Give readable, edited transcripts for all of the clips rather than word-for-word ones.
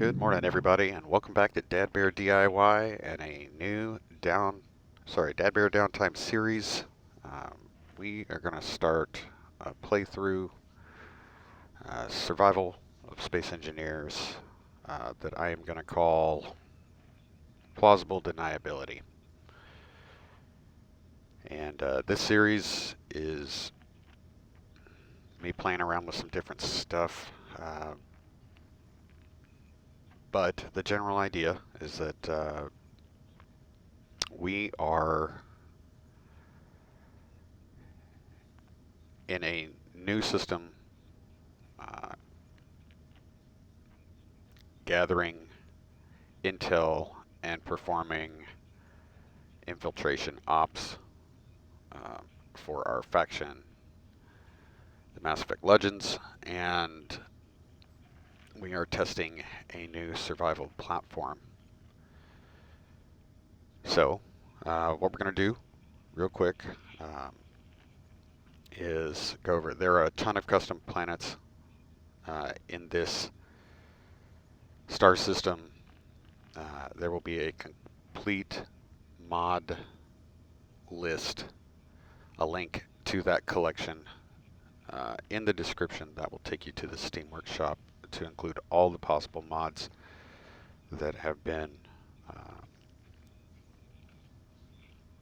Good morning, everybody, and welcome back to DADBEAR DIY and a new DADBEAR Downtime series. We are going to start a playthrough survival of space engineers that I am going to call Plausible Deniability. And this series is me playing around with some different stuff. But the general idea is that we are in a new system gathering intel and performing infiltration ops for our faction, the Mass Effect Legends, and we are testing a new survival platform. So, what we're going to do, real quick, is go over. There are a ton of custom planets in this star system. There will be a complete mod list, a link to that collection in the description that will take you to the Steam Workshop to include all the possible mods that have been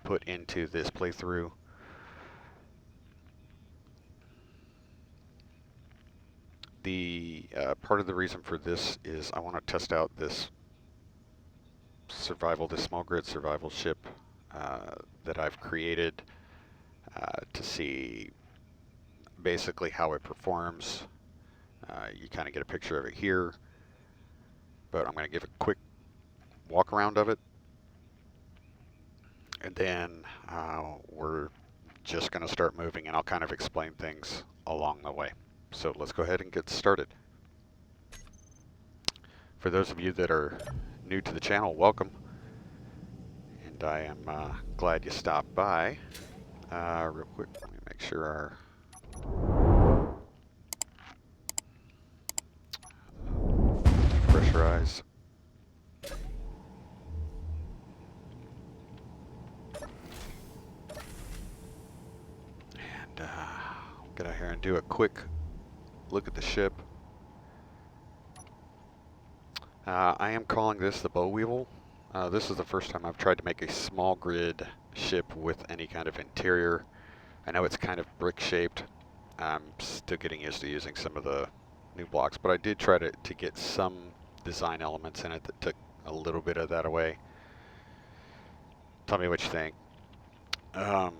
put into this playthrough. The part of the reason for this is I want to test out this small grid survival ship that I've created to see basically how it performs. You kind of get a picture of it here, but I'm going to give a quick walk around of it, and then we're just going to start moving, and I'll kind of explain things along the way. So let's go ahead and get started. For those of you that are new to the channel, welcome, and I am glad you stopped by. Real quick, let me make sure our pressurize. And get out here and do a quick look at the ship. I am calling this the Boll Weevil. This is the first time I've tried to make a small grid ship with any kind of interior. I know it's kind of brick shaped. I'm still getting used to using some of the new blocks, but I did try to get some design elements in it that took a little bit of that away. Tell me what you think. I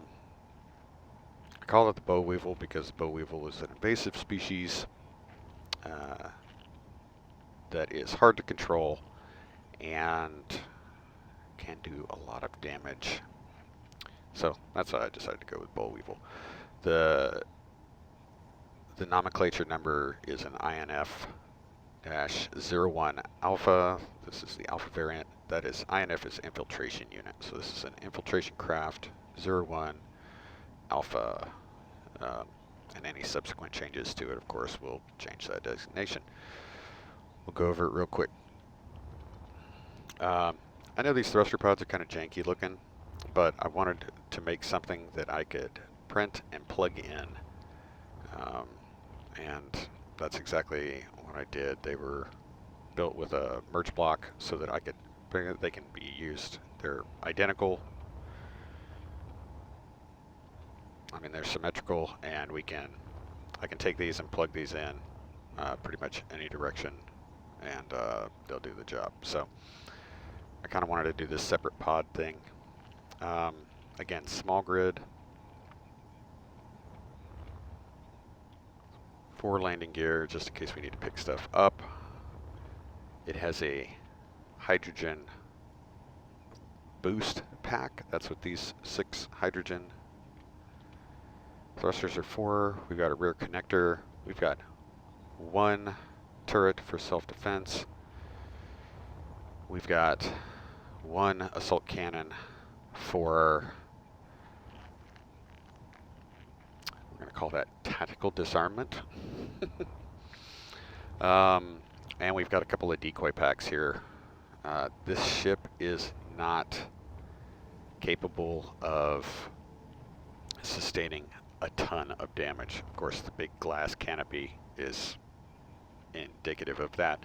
call it the Boll Weevil because the Boll Weevil is an invasive species that is hard to control and can do a lot of damage. So that's why I decided to go with Boll Weevil. The nomenclature number is an INF-01 alpha. This is the alpha variant. That is, INF is infiltration unit. So this is an infiltration craft 01 alpha. And any subsequent changes to it, of course, will change that designation. We'll go over it real quick. I know these thruster pods are kind of janky looking, but I wanted to make something that I could print and plug in. And that's exactly what I did. They were built with a merge block so that I could bring it, they can be used. They're identical. I mean, they're symmetrical, and I can take these and plug these in pretty much any direction, and they'll do the job. So I kind of wanted to do this separate pod thing. Again, small grid, 4 landing gear just in case we need to pick stuff up. It has a hydrogen boost pack. That's what these 6 hydrogen thrusters are for. We've got a rear connector. We've got 1 turret for self-defense. We've got 1 assault cannon for, we're going to call that tactical disarmament. And we've got a couple of decoy packs here. This ship is not capable of sustaining a ton of damage. Of course, the big glass canopy is indicative of that.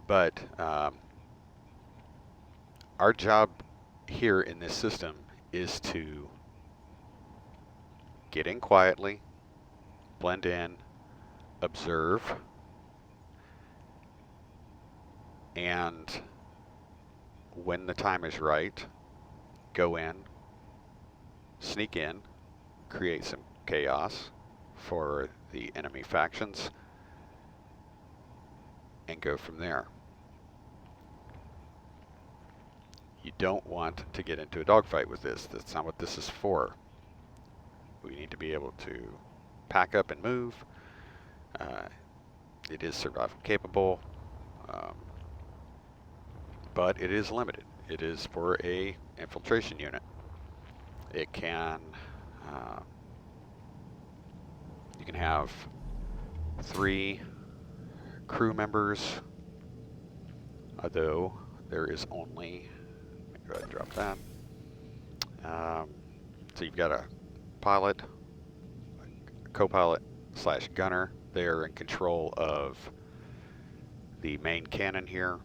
But our job here in this system is to get in quietly, blend in, observe, and when the time is right, go in, sneak in, create some chaos for the enemy factions, and go from there. You don't want to get into a dogfight with this. That's not what this is for. We need to be able to pack up and move. It is survival capable, but it is limited. It is for a infiltration unit. It can, you can have 3 crew members, although there is only, let me go ahead and drop that. So you've got a pilot, a co-pilot / gunner. They're in control of the main cannon here.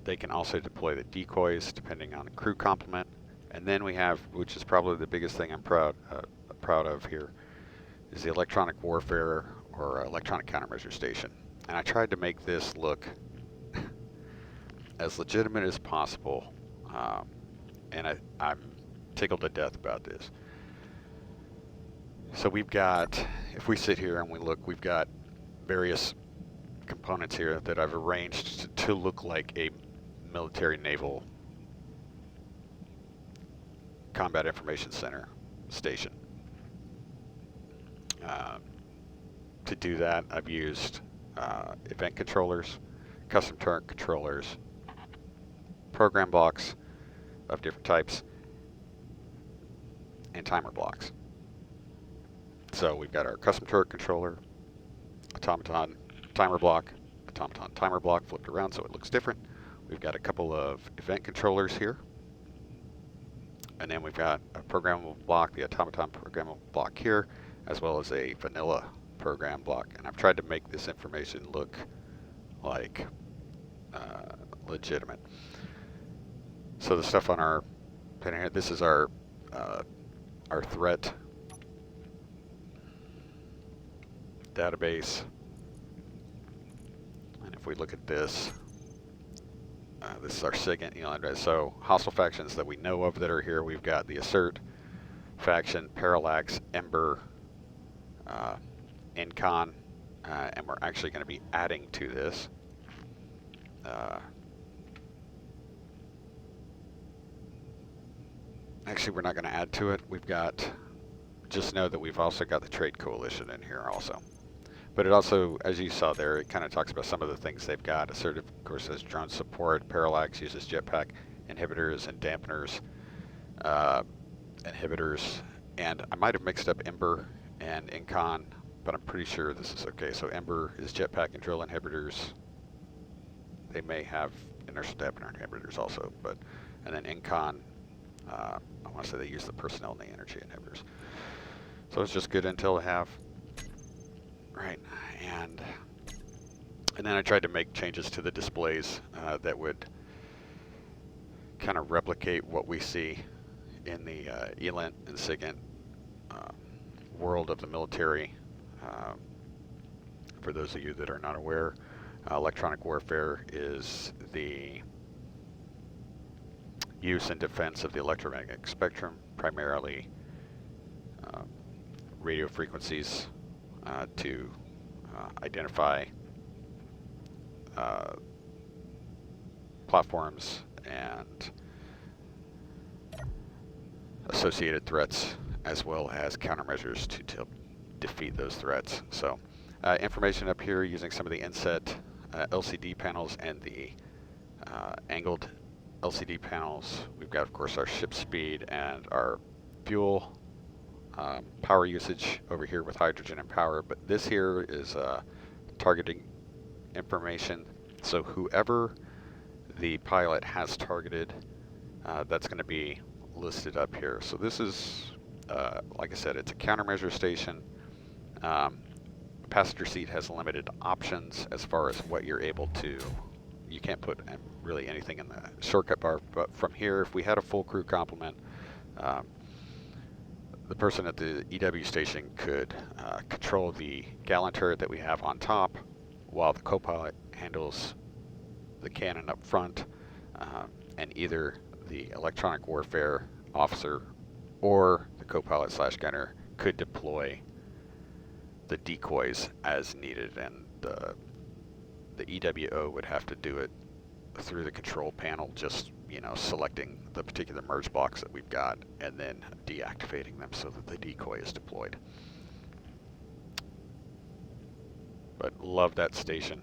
They can also deploy the decoys depending on the crew complement. And then we have, which is probably the biggest thing I'm proud of here, is the electronic warfare or electronic countermeasure station. And I tried to make this look as legitimate as possible, and I'm tickled to death about this. So we've got, if we sit here and we look, we've got various components here that I've arranged to look like a military naval combat information center station. To do that, I've used event controllers, custom turret controllers, program blocks of different types, and timer blocks. So we've got our custom turret controller, automaton timer block, automaton timer block flipped around so it looks different. We've got a couple of event controllers here. And then we've got a programmable block, the automaton programmable block here, as well as a vanilla program block. And I've tried to make this information look like legitimate. So the stuff on our pen here, this is our threat database. And if we look at this, this is our SIGINT email address. So hostile factions that we know of that are here, we've got the Assert faction, Parallax, Ember, Incon, and we're actually going to be adding to this. Actually, we're not going to add to it. We've got, just know that we've also got the Trade Coalition in here also. But it also, as you saw there, it kind of talks about some of the things they've got. Assertive, of course, has drone support. Parallax uses jetpack inhibitors and dampeners inhibitors. And I might have mixed up Ember and Incon, but I'm pretty sure this is okay. So Ember is jetpack and drill inhibitors. They may have inertial dampener inhibitors also, but, and then Incon, I want to say they use the personnel and the energy inhibitors. So it's just good intel to have. Right, and then I tried to make changes to the displays that would kind of replicate what we see in the ELINT and SIGINT world of the military. For those of you that are not aware, electronic warfare is the use and defense of the electromagnetic spectrum, primarily radio frequencies, to identify platforms and associated threats, as well as countermeasures to defeat those threats. So information up here using some of the inset LCD panels and the angled LCD panels. We've got, of course, our ship speed and our fuel power usage over here with hydrogen and power, but this here is targeting information. So whoever the pilot has targeted, that's going to be listed up here. So this is, like I said, it's a countermeasure station. Passenger seat has limited options as far as what you're able to. You can't put really anything in the shortcut bar, but from here, if we had a full crew complement, the person at the EW station could control the Gallon turret that we have on top, while the co-pilot handles the cannon up front, and either the electronic warfare officer or the co-pilot / gunner could deploy the decoys as needed, and the EWO would have to do it through the control panel, just selecting the particular merge blocks that we've got and then deactivating them so that the decoy is deployed. But love that station.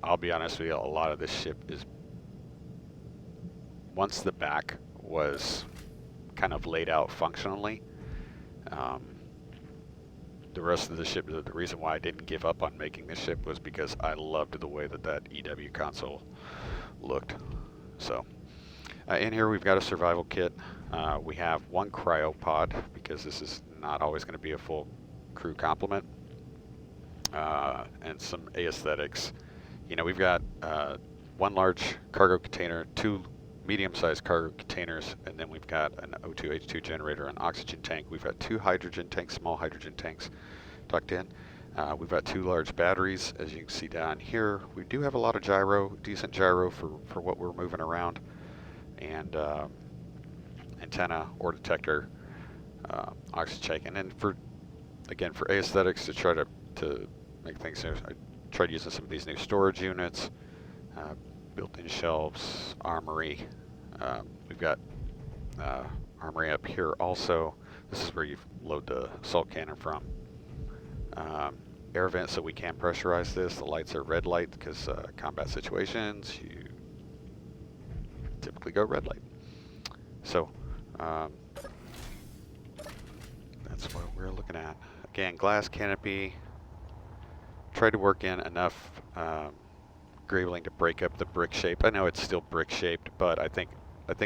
I'll be honest with you, a lot of this ship is, once the back was kind of laid out functionally, the rest of the ship, the reason why I didn't give up on making this ship was because I loved the way that EW console looked. So in here we've got a survival kit. We have one cryopod because this is not always going to be a full crew complement, and some aesthetics. We've got one large cargo container, two medium-sized cargo containers, and then we've got an O2H2 generator, an oxygen tank. We've got two hydrogen tanks, small hydrogen tanks tucked in. We've got two large batteries, as you can see down here. We do have a lot of gyro, decent gyro for what we're moving around, and antenna or detector, oxygen tank. And then for aesthetics, to try to make things new, I tried using some of these new storage units, built-in shelves, armory. We've got armory up here also. This is where you load the assault cannon from. Air vent so we can pressurize this. The lights are red light because combat situations, you typically go red light. So that's what we're looking at. Again, glass canopy. Tried to work in enough greybling to break up the brick shape. I know it's still brick shaped, but I think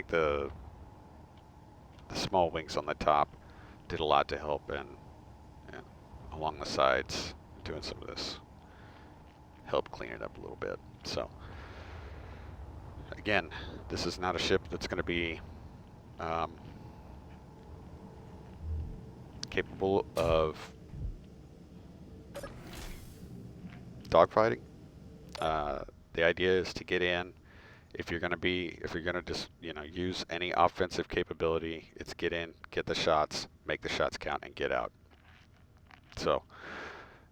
the small wings on the top did a lot to help, and along the sides doing some of this help clean it up a little bit. So again, this is not a ship that's going to be capable of dogfighting. The idea is to get in. If you're going to just use any offensive capability, it's get in, get the shots, make the shots count, and get out. So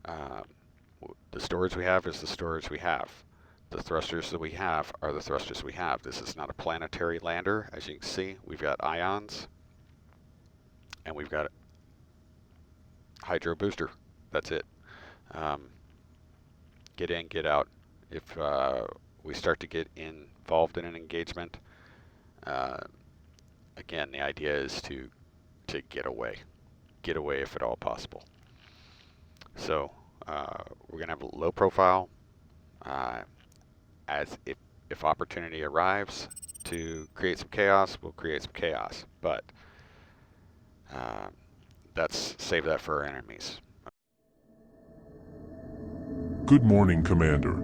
the storage we have is the storage we have. The thrusters that we have are the thrusters we have. This is not a planetary lander. As you can see, we've got ions, and we've got hydro booster. That's it. Get in, get out. If we start to get involved in an engagement, again, the idea is to get away if at all possible. So we're going to have a low profile, as if opportunity arrives to create some chaos, we'll create some chaos, but save that for our enemies. Good morning, Commander.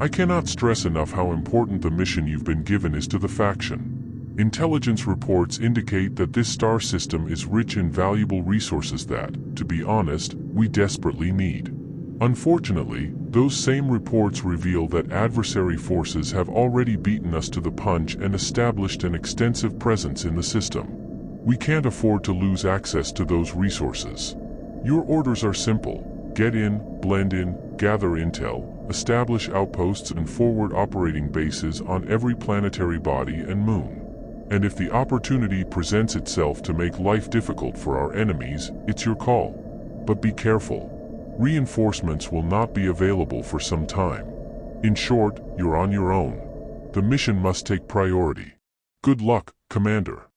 I cannot stress enough how important the mission you've been given is to the faction. Intelligence reports indicate that this star system is rich in valuable resources that, to be honest, we desperately need. Unfortunately, those same reports reveal that adversary forces have already beaten us to the punch and established an extensive presence in the system. We can't afford to lose access to those resources. Your orders are simple. Get in, blend in, gather intel, establish outposts and forward operating bases on every planetary body and moon. And if the opportunity presents itself to make life difficult for our enemies, it's your call. But be careful. Reinforcements will not be available for some time. In short, you're on your own. The mission must take priority. Good luck, Commander.